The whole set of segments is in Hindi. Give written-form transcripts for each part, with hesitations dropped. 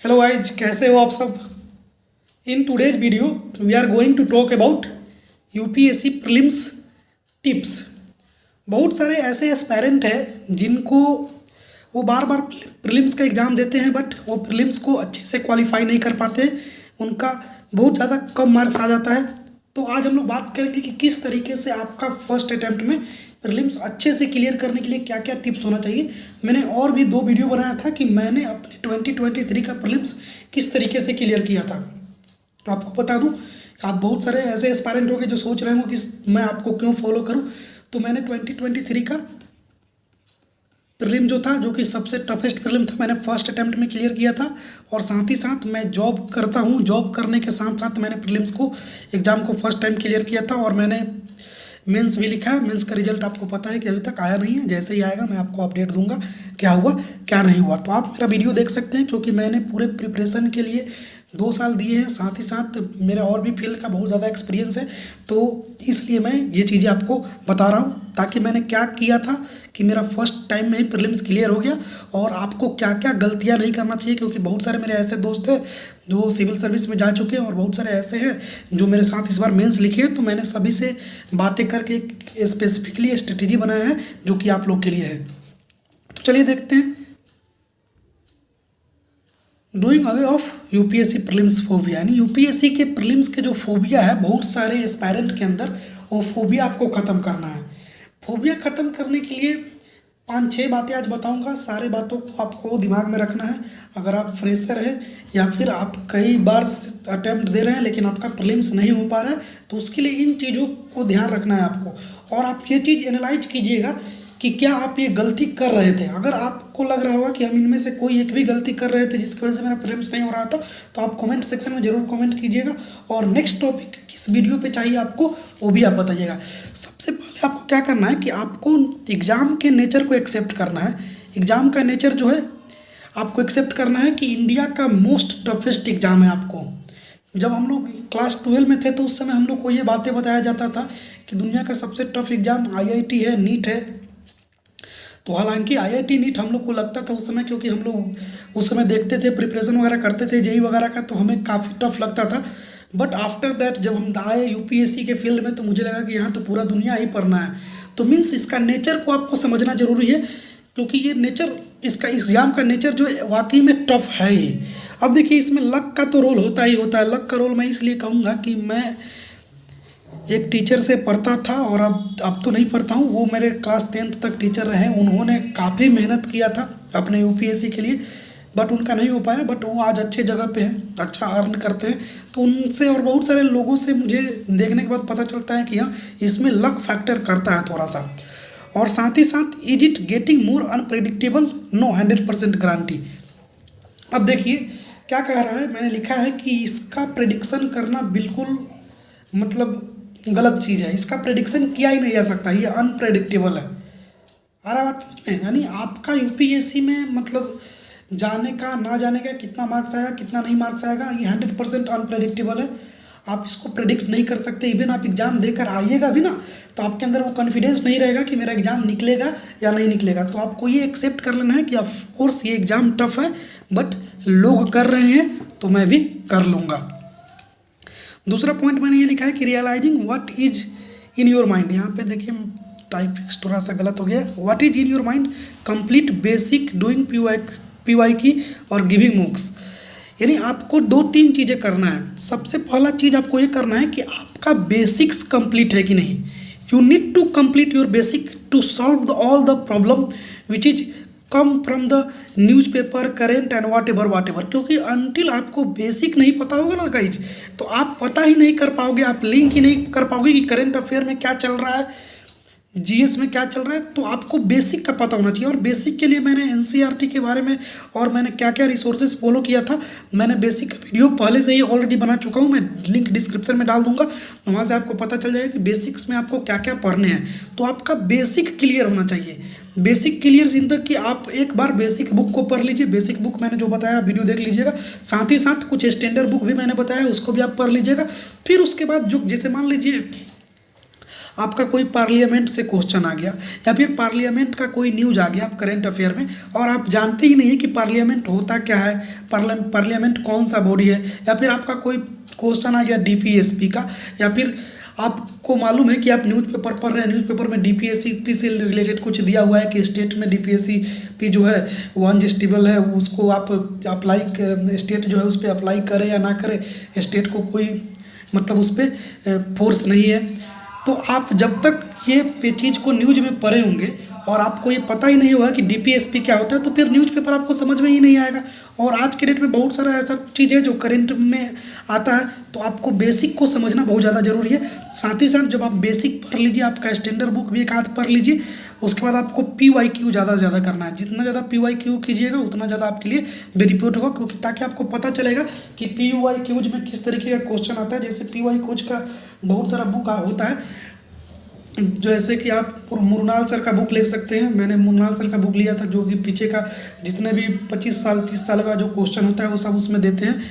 हेलो गाइज, कैसे हो आप सब। In today's video we are going to talk about UPSC prelims tips. बहुत सारे ऐसे एस्पायरेंट हैं जिनको वो बार बार प्रीलिम्स का एग्ज़ाम देते हैं, बट वो प्रीलिम्स को अच्छे से क्वालिफाई नहीं कर पाते हैं, उनका बहुत ज़्यादा कम मार्क्स आ जाता है। तो आज हम लोग बात करेंगे कि किस तरीके से आपका फर्स्ट अटैम्प्ट में प्रीलिम्स अच्छे से क्लियर करने के लिए क्या क्या टिप्स होना चाहिए। मैंने और भी 2 वीडियो बनाया था कि मैंने अपने 2023 का प्रीलिम्स किस तरीके से क्लियर किया था। आपको बता दूं कि आप बहुत सारे ऐसे एस्पायरेंट होंगे जो सोच रहे होंगे कि मैं आपको क्यों फॉलो करूं। तो मैंने 2023 का प्रीलिम जो था, जो कि सबसे टफेस्ट प्रीलिम था, मैंने फर्स्ट अटैम्प्ट में क्लियर किया था। और साथ ही साथ मैं जॉब करता हूं, जॉब करने के साथ साथ मैंने प्रीलिम्स को एग्ज़ाम को फर्स्ट टाइम क्लियर किया था। और मैंने मेंस भी लिखा है। मेंस का रिजल्ट आपको पता है कि अभी तक आया नहीं है, जैसे ही आएगा मैं आपको अपडेट दूंगा क्या हुआ क्या नहीं हुआ। तो आप मेरा वीडियो देख सकते हैं, क्योंकि मैंने पूरे प्रिपरेशन के लिए 2 साल दिए हैं, साथ ही साथ मेरा और भी फील्ड का बहुत ज़्यादा एक्सपीरियंस है। तो इसलिए मैं ये चीज़ें आपको बता रहा हूँ, ताकि मैंने क्या किया था कि मेरा फर्स्ट टाइम में ही प्रीलिम्स क्लियर हो गया। और आपको क्या क्या गलतियाँ नहीं करना चाहिए, क्योंकि बहुत सारे मेरे ऐसे दोस्त हैं जो सिविल सर्विस में जा चुके हैं और बहुत सारे ऐसे हैं जो मेरे साथ इस बार मेंस लिखे हैं। तो मैंने सभी से बातें करके एक स्पेसिफिकली स्ट्रेटेजी बनाया है जो कि आप लोग के लिए है। तो चलिए देखते हैं। Doing away of UPSC prelims phobia, यानी यूपीएससी के प्रीलिम्स के जो फोबिया है बहुत सारे एस्पायरेंट के अंदर, वो फोबिया आपको ख़त्म करना है। फोबिया ख़त्म करने के लिए 5-6 बातें आज बताऊंगा। सारे बातों को आपको दिमाग में रखना है। अगर आप फ्रेशर हैं या फिर आप कई बार अटैम्प्ट दे रहे हैं लेकिन आपका प्रीलिम्स नहीं हो पा रहा है, तो उसके लिए इन चीज़ों को ध्यान रखना है आपको। और आप ये चीज़ एनालाइज कीजिएगा कि क्या आप ये गलती कर रहे थे। अगर आपको लग रहा होगा कि हम इनमें से कोई एक भी गलती कर रहे थे जिसकी वजह से मेरा प्रीलिम्स नहीं हो रहा था, तो आप कमेंट सेक्शन में ज़रूर कमेंट कीजिएगा। और नेक्स्ट टॉपिक किस वीडियो पे चाहिए आपको, वो भी आप बताइएगा। सबसे पहले आपको क्या करना है कि आपको एग्ज़ाम के नेचर को एक्सेप्ट करना है। एग्ज़ाम का नेचर जो है आपको एक्सेप्ट करना है कि इंडिया का मोस्ट टफेस्ट एग्ज़ाम है। आपको जब हम लोग क्लास 12 में थे तो उस समय हम लोग को ये बातें बताया जाता था कि दुनिया का सबसे टफ एग्ज़ाम आईआईटी है, नीट है। तो हालांकि आईआईटी नीट हम लोग को लगता था उस समय, क्योंकि हम लोग उस समय देखते थे, प्रिपरेशन वगैरह करते थे जेईई वगैरह का, तो हमें काफ़ी टफ लगता था। बट आफ्टर दैट जब हम आए यूपीएससी के फील्ड में, तो मुझे लगा कि यहाँ तो पूरा दुनिया ही पढ़ना है। तो मीन्स इसका नेचर को आपको समझना ज़रूरी है, क्योंकि ये नेचर, इसका एग्ज़ाम का नेचर जो है वाकई में टफ है ही। अब देखिए, इसमें लक का तो रोल होता ही होता है। लक का रोल मैं इसलिए कहूँगा कि मैं एक टीचर से पढ़ता था, और अब तो नहीं पढ़ता हूँ। वो मेरे क्लास 10th तक टीचर रहे। उन्होंने काफ़ी मेहनत किया था अपने यूपीएससी के लिए, बट उनका नहीं हो पाया। बट वो आज अच्छे जगह पे हैं, अच्छा अर्न करते हैं। तो उनसे और बहुत सारे लोगों से मुझे देखने के बाद पता चलता है कि हाँ, इसमें लक फैक्टर करता है थोड़ा सा। और साथ ही साथ, is it getting more unpredictable? No, 100% guarantee. अब देखिए क्या कह रहा है, मैंने लिखा है कि इसका प्रेडिक्शन करना बिल्कुल मतलब गलत चीज़ है। इसका प्रेडिक्शन किया ही नहीं जा सकता, ये अनप्रेडिक्टेबल है। आ रहा बात समझ में? यानी आपका यूपीएससी में मतलब जाने का ना जाने का कितना मार्क्स आएगा, कितना नहीं मार्क्स आएगा, ये 100% अनप्रेडिक्टेबल है। आप इसको प्रेडिक्ट नहीं कर सकते। इवन आप एग्ज़ाम देकर आइएगा भी ना, तो आपके अंदर वो कॉन्फिडेंस नहीं रहेगा कि मेरा एग्ज़ाम निकलेगा या नहीं निकलेगा। तो आपको ये एक्सेप्ट कर लेना है कि ऑफ कोर्स ये एग्ज़ाम टफ है, बट लोग कर रहे हैं तो मैं भी कर लूँगा। दूसरा पॉइंट मैंने ये लिखा है कि realising what is in your mind. यहाँ पे देखिए टाइपिंग थोड़ा सा गलत हो गया। What is in your mind, complete basic, doing PY Q और गिविंग मॉक्स। यानी आपको 2-3 चीज़ें करना है। सबसे पहला चीज़ आपको ये करना है कि आपका बेसिक्स कंप्लीट है कि नहीं। You need to complete your basic to solve all the problem which is come from the newspaper, current and whatever. क्योंकि अनटिल आपको बेसिक नहीं पता होगा ना गाइज, तो आप पता ही नहीं कर पाओगे, आप लिंक ही नहीं कर पाओगे कि करेंट अफेयर में क्या चल रहा है, जीएस में क्या चल रहा है। तो आपको बेसिक का पता होना चाहिए। और बेसिक के लिए मैंने एनसीईआरटी के बारे में और मैंने क्या क्या रिसोर्सेज फॉलो किया था, मैंने बेसिक का वीडियो पहले से ही ऑलरेडी बना चुका हूँ। मैं लिंक डिस्क्रिप्शन में डाल दूंगा, वहाँ से आपको पता चल जाएगा कि बेसिक्स में आपको क्या क्या पढ़ने हैं। तो आपका बेसिक क्लियर होना चाहिए। बेसिक क्लियर इन तक कि आप एक बार बेसिक बुक को पढ़ लीजिए। बेसिक बुक मैंने जो बताया वीडियो देख लीजिएगा। साथ ही साथ कुछ स्टैंडर्ड बुक भी मैंने बताया, उसको भी आप पढ़ लीजिएगा। फिर उसके बाद जो, जैसे मान लीजिए आपका कोई पार्लियामेंट से क्वेश्चन आ गया, या फिर पार्लियामेंट का कोई न्यूज आ गया आप करंट अफेयर में, और आप जानते ही नहीं है कि पार्लियामेंट होता क्या है, पार्लियामेंट कौन सा बॉडी है, या फिर आपका कोई क्वेश्चन आ गया डीपीएसपी का, या फिर आपको मालूम है कि आप न्यूज़पेपर पढ़ रहे हैं, न्यूज़पेपर में डीपीएसपी से रिलेटेड कुछ दिया हुआ है कि स्टेट में डीपीएसपी जो है वो अनजस्टिबल है, उसको आप अप्लाई, स्टेट जो है उस पर अप्लाई करे या ना करे, स्टेट को कोई मतलब उस पर फोर्स नहीं है। तो आप जब तक ये चीज़ को न्यूज में पढ़े होंगे और आपको ये पता ही नहीं होगा कि डीपीएसपी क्या होता है, तो फिर न्यूज़पेपर आपको समझ में ही नहीं आएगा। और आज के डेट में बहुत सारा ऐसा चीज़ है जो करंट में आता है, तो आपको बेसिक को समझना बहुत ज़्यादा ज़रूरी है। साथ ही साथ जब आप बेसिक पढ़ लीजिए, आपका स्टैंडर्ड बुक भी एक आध पढ़ लीजिए, उसके बाद आपको PYQ ज़्यादा से ज़्यादा करना है। जितना ज़्यादा PYQ कीजिएगा उतना ज़्यादा आपके लिए बेनिफिट होगा, क्योंकि ताकि आपको पता चलेगा कि PYQ में किस तरीके का क्वेश्चन आता है। जैसे PYQ का बहुत सारा बुक होता है, जैसे कि आप मुरनाल सर का बुक ले सकते हैं। मैंने मुरनाल सर का बुक लिया था, जो कि पीछे का जितने भी 25 साल 30 साल का जो क्वेश्चन होता है वो सब उसमें देते हैं,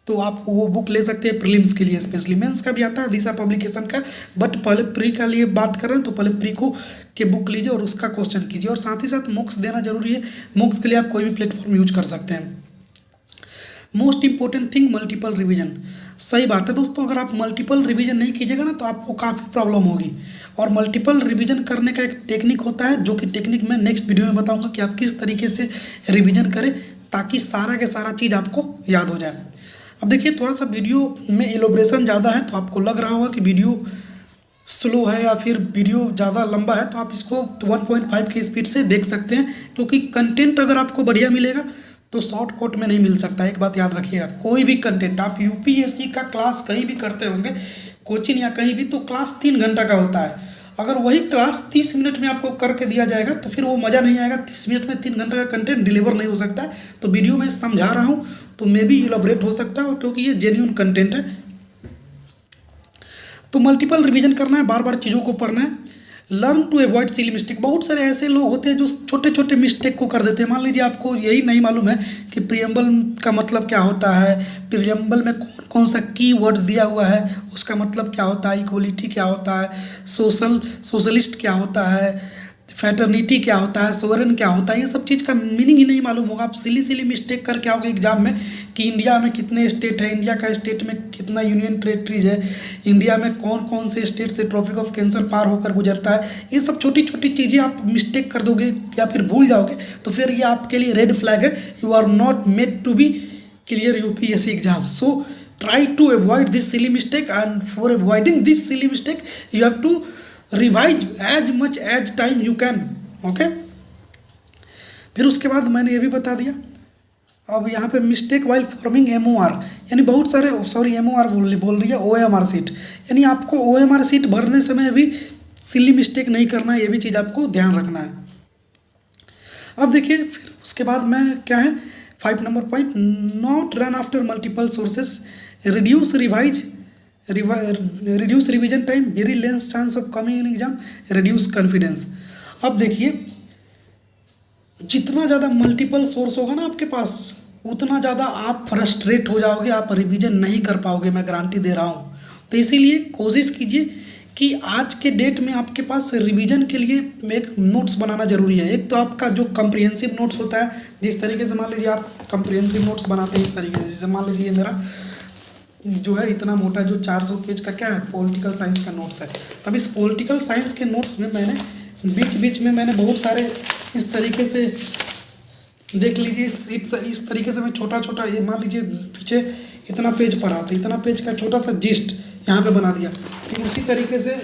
तो आप वो बुक ले सकते हैं प्रीलिम्स के लिए। स्पेशली मेंस का भी आता है दिशा पब्लिकेशन का, बट पहले प्री का लिए बात कर रहे हैं तो पहले प्री को के बुक लीजिए और उसका क्वेश्चन कीजिए। और साथ ही साथ मॉक्स देना जरूरी है। मॉक्स के लिए आप कोई भी प्लेटफॉर्म यूज कर सकते हैं। Most important thing multiple revision. सही बात है दोस्तों, अगर आप मल्टीपल रिवीजन नहीं कीजिएगा ना तो आपको काफ़ी प्रॉब्लम होगी। और मल्टीपल रिवीजन करने का एक टेक्निक होता है, जो कि टेक्निक मैं नेक्स्ट वीडियो में बताऊंगा कि आप किस तरीके से रिवीजन करें ताकि सारा के सारा चीज़ आपको याद हो जाए। अब देखिए, थोड़ा सा वीडियो में एलोब्रेशन ज़्यादा है, तो आपको लग रहा होगा कि वीडियो स्लो है या फिर वीडियो ज़्यादा लंबा है, तो आप इसको 1.5 की स्पीड से देख सकते हैं, क्योंकि कंटेंट अगर आपको बढ़िया मिलेगा तो शॉर्टकट में नहीं मिल सकता। एक बात याद रखिएगा, कोई भी कंटेंट आप यूपीएससी का क्लास कहीं भी करते होंगे, कोचिंग या कहीं भी, तो क्लास 3 घंटा का होता है। अगर वही क्लास 30 मिनट में आपको करके दिया जाएगा तो फिर वो मज़ा नहीं आएगा। 30 मिनट में 3 घंटे का कंटेंट डिलीवर नहीं हो सकता है। तो वीडियो में समझा रहा हूँ तो मे भी इलाबोरेट हो सकता है, और क्योंकि ये जेन्युइन कंटेंट है। तो मल्टीपल रिवीजन करना है, बार बार चीज़ों को पढ़ना है। Learn to avoid silly mistake. बहुत सारे ऐसे लोग होते हैं जो छोटे छोटे मिस्टेक को कर देते हैं। मान लीजिए आपको यही नहीं मालूम है कि प्रियम्बल का मतलब क्या होता है, प्रियम्बल में कौन कौन सा की वर्ड दिया हुआ है, उसका मतलब क्या होता है, इक्वलिटी क्या होता है, सोशलिस्ट क्या होता है, फैटर्निटी क्या होता है, सोवरेन क्या होता है, ये सब चीज़ का मीनिंग ही नहीं मालूम होगा। आप सिली मिस्टेक करके आओगे एग्जाम में कि इंडिया में कितने स्टेट है, इंडिया का स्टेट में कितना यूनियन टेरिटरीज है, इंडिया में कौन कौन से स्टेट से ट्रॉपिक ऑफ कैंसर पार होकर गुजरता है। ये सब छोटी छोटी चीज़ें आप मिस्टेक कर दोगे या फिर भूल जाओगे तो फिर ये आपके लिए रेड फ्लैग है। You are not made to be clear UPSC exam. So try to avoid this silly mistake, and for avoiding this silly mistake you have to revise as much as time you can. Okay, फिर उसके बाद मैंने ये भी बता दिया। अब यहाँ पे मिस्टेक वाइल फॉर्मिंग एमओआर, यानी बहुत सारे, सॉरी एमओआर बोल रही है, ओएमआर सीट, यानी आपको ओएमआर सीट भरने समय भी सिली मिस्टेक नहीं करना है, ये भी चीज़ आपको ध्यान रखना है। अब देखिए, फिर उसके बाद मैं क्या है 5 number point, not run after multiple sources, reduce revision time, very less chance of coming in exam, reduce confidence. अब देखिए, जितना ज़्यादा मल्टीपल सोर्स होगा ना आपके पास, उतना ज़्यादा आप फ्रस्ट्रेट हो जाओगे, आप रिवीजन नहीं कर पाओगे, मैं गारंटी दे रहा हूँ। तो इसीलिए कोशिश कीजिए कि आज के डेट में आपके पास रिवीजन के लिए एक नोट्स बनाना जरूरी है। एक तो आपका जो कम्प्रिहेंसिव नोट्स होता है, जिस तरीके से मान लीजिए आप कम्प्रिहेंसिव नोट्स बनाते हैं इस तरीके से, जैसे मान लीजिए मेरा जो है इतना मोटा जो 400 पेज का क्या है, पॉलिटिकल साइंस का नोट्स है। अब इस पॉलिटिकल साइंस के नोट्स में मैंने बीच बीच में मैंने बहुत सारे इस तरीके से, देख लीजिए इस तरीके से मैं छोटा छोटा, ये मान लीजिए पीछे इतना पेज पढ़ा था, इतना पेज का छोटा सा जिस्ट यहाँ पे बना दिया। फिर उसी तरीके से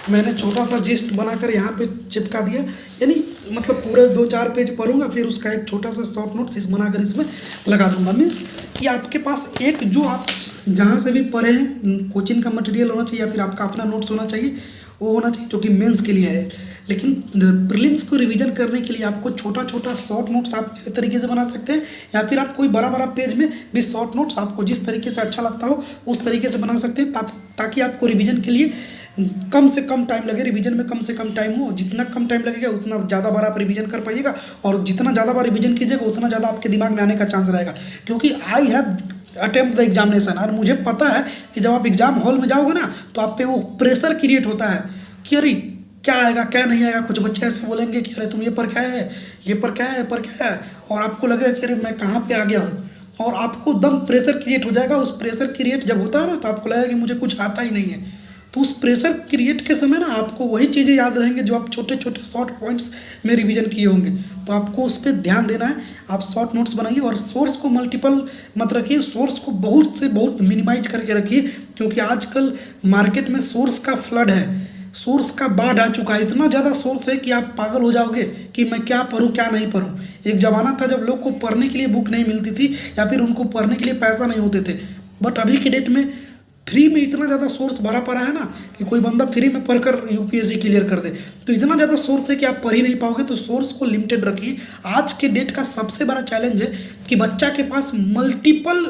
मैंने छोटा सा जिस्ट बनाकर यहाँ पे चिपका दिया, यानी मतलब पूरे 2-4 पेज पढ़ूंगा, फिर उसका एक छोटा सा शॉर्ट नोट्स इस बनाकर इसमें लगा दूंगा। मीन्स कि आपके पास एक जो आप जहाँ से भी पढ़े हैं कोचिंग का मटेरियल होना चाहिए, या फिर आपका अपना नोट्स होना चाहिए, वो होना चाहिए जो कि मेंस के लिए है। लेकिन प्रीलिम्स को रिवीजन करने के लिए आपको छोटा छोटा शॉर्ट नोट्स आप मेरे तरीके से बना सकते हैं, या फिर आप कोई बड़ा बड़ा पेज में भी शॉर्ट नोट्स आपको जिस तरीके से अच्छा लगता हो उस तरीके से बना सकते हैं, ताकि आपको रिवीजन के लिए कम से कम टाइम लगे, रिवीजन में कम से कम टाइम हो। जितना कम टाइम लगेगा उतना ज़्यादा बार आप रिवीजन कर पाइएगा, और जितना ज़्यादा बार रिवीजन कीजिएगा उतना ज़्यादा आपके दिमाग में आने का चांस रहेगा। क्योंकि I have attempt the examination. और मुझे पता है कि जब आप एग्ज़ाम हॉल में जाओगे ना तो आप पे वो प्रेशर क्रिएट होता है कि अरे क्या आएगा क्या नहीं आएगा। कुछ बच्चे ऐसे बोलेंगे कि अरे तुम ये पर क्या है, ये पर क्या है, ये पर क्या है, और आपको लगेगा कि अरे मैं कहाँ पे आ गया हूँ, और आपको दम प्रेशर क्रिएट हो जाएगा। उस प्रेशर क्रिएट जब होता है ना तो आपको लगेगा कि मुझे कुछ आता ही नहीं है। तो उस प्रेशर क्रिएट के समय ना आपको वही चीज़ें याद रहेंगी जो आप छोटे छोटे शॉर्ट पॉइंट्स में रिवीजन किए होंगे। तो आपको उस पर ध्यान देना है। आप शॉर्ट नोट्स बनाइए और सोर्स को मल्टीपल मत रखिए, सोर्स को बहुत से बहुत मिनिमाइज करके रखिए, क्योंकि आजकल मार्केट में सोर्स का फ्लड है, सोर्स का बाढ़ आ चुका है। इतना ज़्यादा सोर्स है कि आप पागल हो जाओगे कि मैं क्या पढूं क्या नहीं पढूं। एक ज़माना था जब लोग को पढ़ने के लिए बुक नहीं मिलती थी या फिर उनको पढ़ने के लिए पैसा नहीं होते थे, बट अभी के डेट में फ्री में इतना ज़्यादा सोर्स भरा पड़ा है ना कि कोई बंदा फ्री में पढ़कर यूपीएससी क्लियर कर दे। तो इतना ज़्यादा सोर्स है कि आप पढ़ ही नहीं पाओगे। तो सोर्स को लिमिटेड रखिए। आज के डेट का सबसे बड़ा चैलेंज है कि बच्चा के पास मल्टीपल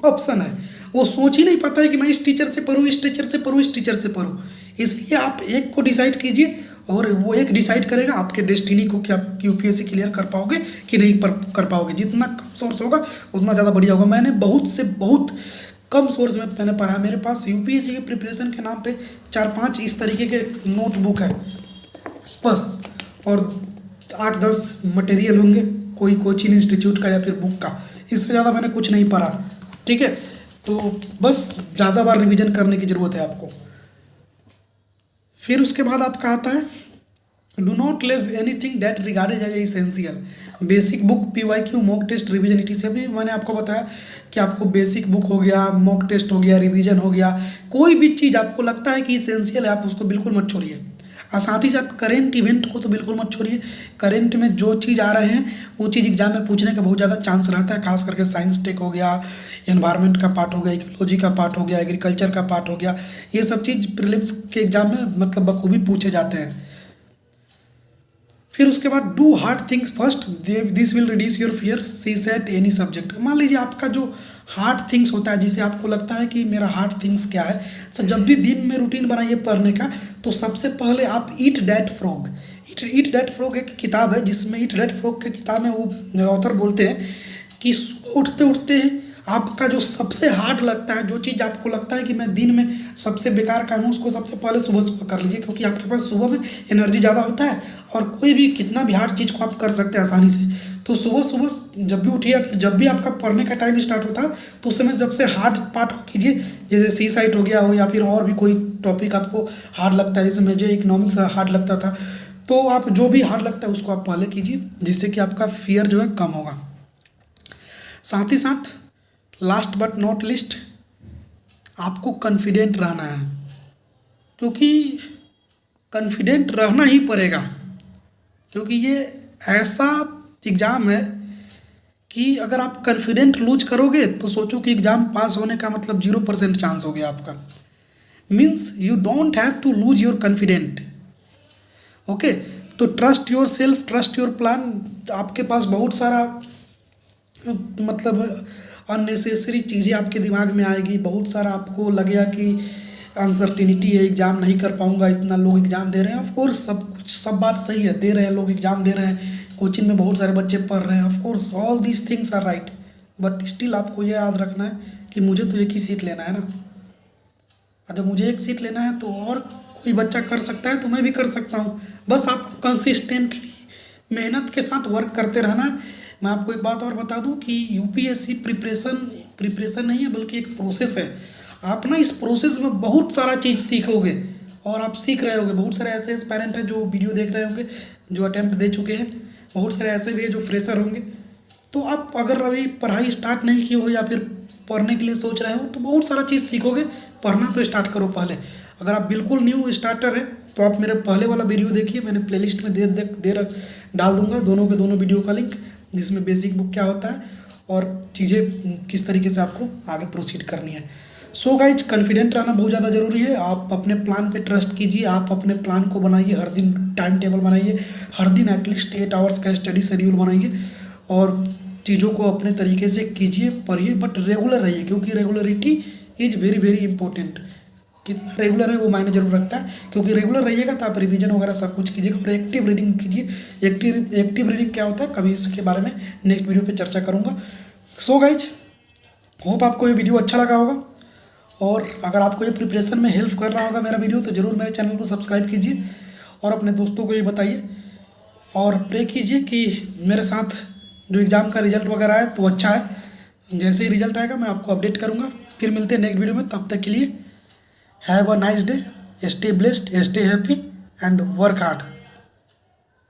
ऑप्शन है, वो सोच ही नहीं पाता है कि मैं इस टीचर से पढूं, इस टीचर से पढूं, इस टीचर से पढूं। इसलिए आप एक को डिसाइड कीजिए और वो एक डिसाइड करेगा आपके डेस्टिनी को कि आप यूपीएससी क्लियर कर पाओगे कि नहीं कर पाओगे। जितना कम सोर्स होगा उतना ज़्यादा बढ़िया होगा। मैंने बहुत से बहुत कम सोर्स में मैंने पढ़ा। मेरे पास यूपीएससी के प्रिपरेशन के नाम पे 4-5 इस तरीके के नोटबुक है बस, और 8-10 मटेरियल होंगे कोई कोचिंग इंस्टीट्यूट का या फिर बुक का। इससे ज़्यादा मैंने कुछ नहीं पढ़ा, ठीक है। तो बस ज़्यादा बार रिवीजन करने की ज़रूरत है आपको। फिर उसके बाद आपका आता है do not leave anything that regarded as essential. Basic book, PYQ, mock test, revision इटी से भी मैंने आपको बताया कि आपको बेसिक बुक हो गया, मॉक टेस्ट हो गया, रिवीजन हो गया, कोई भी चीज़ आपको लगता है कि इसेंशियल है आप उसको बिल्कुल मत छोड़िए। और साथ ही साथ करेंट इवेंट को तो बिल्कुल मत छोड़िए। करेंट में जो चीज़ आ रहे हैं वो चीज़ एग्जाम में पूछने का बहुत ज़्यादा चांस रहता है, खास करके साइंस टेक हो गया, एनवायरनमेंट का पार्ट हो गया, इकोलॉजी का पार्ट हो गया, एग्रीकल्चर का पार्ट हो गया। ये सब चीज़ प्रीलिम्स के एग्जाम में मतलब बखूबी पूछे जाते हैं। फिर उसके बाद do hard things first, this will reduce your fear, CSAT any subject. मान लीजिए आपका जो हार्ड थिंग्स होता है जिसे आपको लगता है कि मेरा हार्ड थिंग्स क्या है, तो जब भी दिन में रूटीन बनाइए पढ़ने का, तो सबसे पहले आप eat that frog. Eat that frog एक किताब है जिसमें ईट डैट फ्रॉग के किताब में वो ऑथर बोलते हैं कि सुबह उठते उठते आपका जो सबसे हार्ड लगता है, जो चीज़ आपको लगता है कि मैं दिन में सबसे बेकार काम हूँ, उसको सबसे पहले सुबह सुबह कर लीजिए, क्योंकि आपके पास सुबह में एनर्जी ज़्यादा होता है और कोई भी कितना भी हार्ड चीज़ को आप कर सकते हैं आसानी से। तो सुबह सुबह जब भी उठिए, फिर जब भी आपका पढ़ने का टाइम स्टार्ट होता है तो उस समय जब से हार्ड पार्ट को कीजिए, जैसे सी साइट हो गया हो या फिर और भी कोई टॉपिक आपको हार्ड लगता है, जैसे मुझे इकोनॉमिक्स हार्ड लगता था, तो आप जो भी हार्ड लगता है उसको आप पहले कीजिए, जिससे कि आपका फियर जो है कम होगा। साथ ही साथ लास्ट बट नॉट लिस्ट, आपको कॉन्फिडेंट रहना है, क्योंकि कॉन्फिडेंट रहना ही पड़ेगा, क्योंकि ये ऐसा एग्ज़ाम है कि अगर आप कॉन्फिडेंट लूज करोगे तो सोचो कि एग्ज़ाम पास होने का मतलब 0% चांस हो गया आपका। Means you don't have to lose your confident, okay. तो trust yourself, trust your plan. आपके पास बहुत सारा मतलब अननेसेसरी चीज़ें आपके दिमाग में आएगी, बहुत सारा आपको लगेगा कि अनसर्टिनिटी है, एग्ज़ाम नहीं कर पाऊंगा, इतना लोग एग्ज़ाम दे रहे हैं। ऑफ कोर्स सब बात सही है, दे रहे हैं लोग एग्ज़ाम दे रहे हैं, कोचिंग में बहुत सारे बच्चे पढ़ रहे हैं, of course all these things are right, but still आपको ये याद रखना है कि मुझे तो एक ही सीट लेना है ना। और जब मुझे एक सीट लेना है तो और कोई बच्चा कर सकता है तो मैं भी कर सकता हूँ। बस आपको कंसिस्टेंटली मेहनत के साथ वर्क करते रहना है। मैं आपको एक बात और बता दूं कि यूपीएससी प्रिपरेशन नहीं है बल्कि एक प्रोसेस है। आप ना इस प्रोसेस में बहुत सारा चीज़ सीखोगे और आप सीख रहे होगे। बहुत सारे ऐसे एस्पायरेंट हैं जो वीडियो देख रहे होंगे, जो अटेम्प्ट दे चुके हैं, बहुत सारे ऐसे भी हैं जो फ्रेशर होंगे। तो आप अगर अभी पढ़ाई स्टार्ट नहीं की हो या फिर पढ़ने के लिए सोच रहे हो तो बहुत सारा चीज़ सीखोगे। पढ़ना तो स्टार्ट करो पहले। अगर आप बिल्कुल न्यू स्टार्टर है तो आप मेरे पहले वाला वीडियो देखिए, मैंने प्लेलिस्ट में डाल दूंगा दोनों के दोनों वीडियो का लिंक, जिसमें बेसिक बुक क्या होता है और चीज़ें किस तरीके से आपको आगे प्रोसीड करनी है। सो गाइज, कॉन्फिडेंट रहना बहुत ज़्यादा ज़रूरी है। आप अपने प्लान पे ट्रस्ट कीजिए, आप अपने प्लान को बनाइए, हर दिन टाइम टेबल बनाइए, हर दिन एटलीस्ट 8 आवर्स का स्टडी शेड्यूल बनाइए और चीज़ों को अपने तरीके से कीजिए, पढ़िए, बट रेगुलर रहिए, क्योंकि regularity is very very important. कितना रेगुलर है वो मायने जरूर रखता है, क्योंकि रेगुलर रहिएगा तो आप रिवीजन वगैरह सब कुछ कीजिएगा। और एक्टिव रीडिंग कीजिए। एक्टिव रीडिंग क्या होता है, कभी इसके बारे में नेक्स्ट वीडियो पे चर्चा करूँगा। सो गाइज, होप आपको ये वीडियो अच्छा लगा होगा, और अगर आपको ये प्रिपरेशन में हेल्प कर रहा होगा मेरा वीडियो तो ज़रूर मेरे चैनल को सब्सक्राइब कीजिए और अपने दोस्तों को ये बताइए, और प्रे कीजिए कि मेरे साथ जो एग्ज़ाम का रिजल्ट वगैरह है तो अच्छा है। जैसे ही रिजल्ट आएगा मैं आपको अपडेट करूँगा। फिर मिलते हैं नेक्स्ट वीडियो में, तब तक के लिए have a nice day, stay blessed, stay happy and work hard.